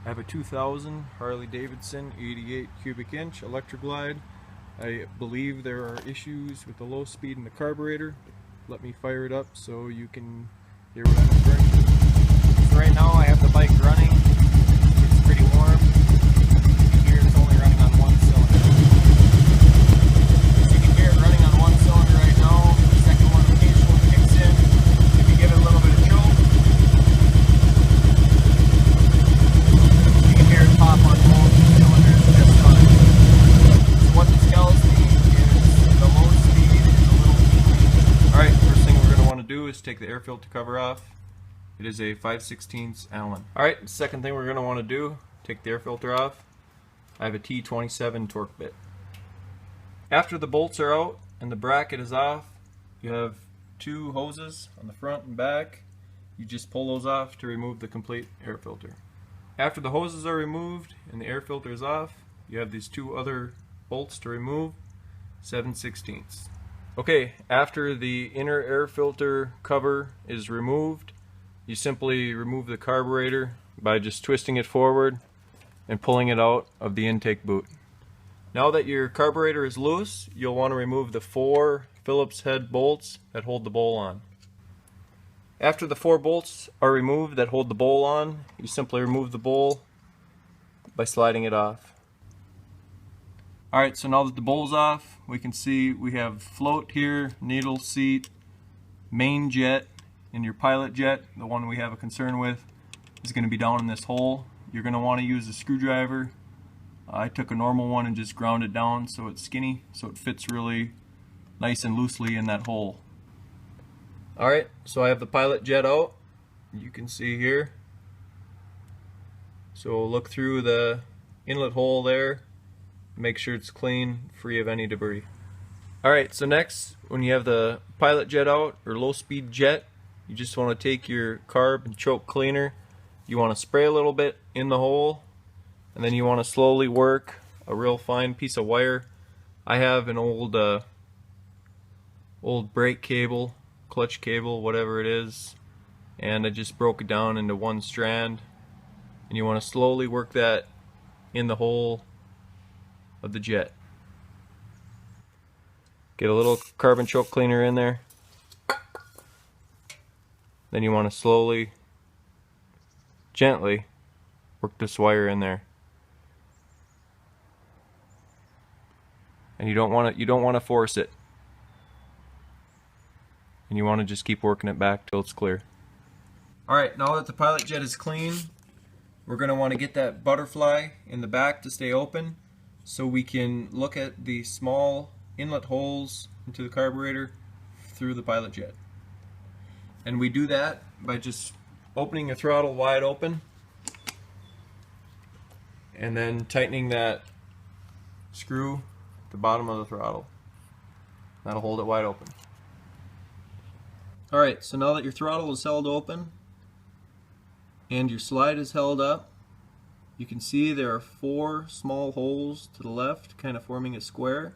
I have a 2000 Harley Davidson 88 cubic inch Electra Glide. I believe there are issues with the low speed in the carburetor. Let me fire it up so you can hear what I'm referring to. So right now I have the bike running. It's pretty warm. You can hear it's only running on one cylinder. So you can hear it running on one cylinder right now. The second one occasionally kicks in. If you give it a little bit of choke, you can hear it pop on both cylinders just fine. So what this tells me is the low speed is a little weak. Alright, first thing we're going to want to do is take the air filter cover off. It is a 5/16 Allen. Alright, second thing we're going to want to do, take the air filter off. I have a T27 torque bit. After the bolts are out and the bracket is off, you have two hoses on the front and back. You just pull those off to remove the complete air filter. After the hoses are removed and the air filter is off, you have these two other bolts to remove, 7/16. Okay, after the inner air filter cover is removed, you simply remove the carburetor by just twisting it forward and pulling it out of the intake boot. Now that your carburetor is loose, you'll want to remove the 4 Phillips head bolts that hold the bowl on. After the 4 bolts are removed that hold the bowl on, you simply remove the bowl by sliding it off. Alright, so now that the bowl's off, we can see we have float here, needle seat, main jet, and your pilot jet, the one we have a concern with, is going to be down in this hole. You're going to want to use a screwdriver. I took a normal one and just ground it down so it's skinny, so it fits really nice and loosely in that hole. Alright, so I have the pilot jet out, you can see here. So we'll look through the inlet hole there, make sure it's clean, free of any debris. Alright, so next, when you have the pilot jet out, or low speed jet, you just want to take your carb and choke cleaner, you want to spray a little bit in the hole, and then you want to slowly work a real fine piece of wire. I have an old brake cable, clutch cable, whatever it is, and I just broke it down into one strand, and you want to slowly work that in the hole of the jet. Get a little carbon choke cleaner in there, then you want to slowly, gently work this wire in there, and you don't want to force it. And you want to just keep working it back till it's clear. Alright, now that the pilot jet is clean, we're going to want to get that butterfly in the back to stay open so we can look at the small inlet holes into the carburetor through the pilot jet. And we do that by just opening the throttle wide open and then tightening that screw at the bottom of the throttle. That'll hold it wide open. Alright, so now that your throttle is held open and your slide is held up, you can see there are 4 small holes to the left, kind of forming a square,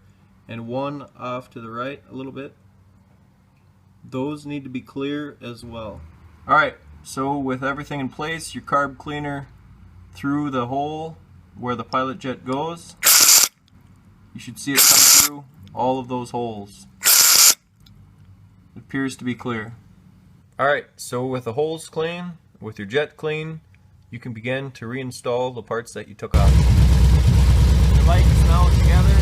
and 1 off to the right a little bit. Those need to be clear as well. Alright, so with everything in place, your carb cleaner through the hole where the pilot jet goes, you should see it come through all of those holes. It appears to be clear. Alright, so with the holes clean, with your jet clean, you can begin to reinstall the parts that you took off. The bike is now together.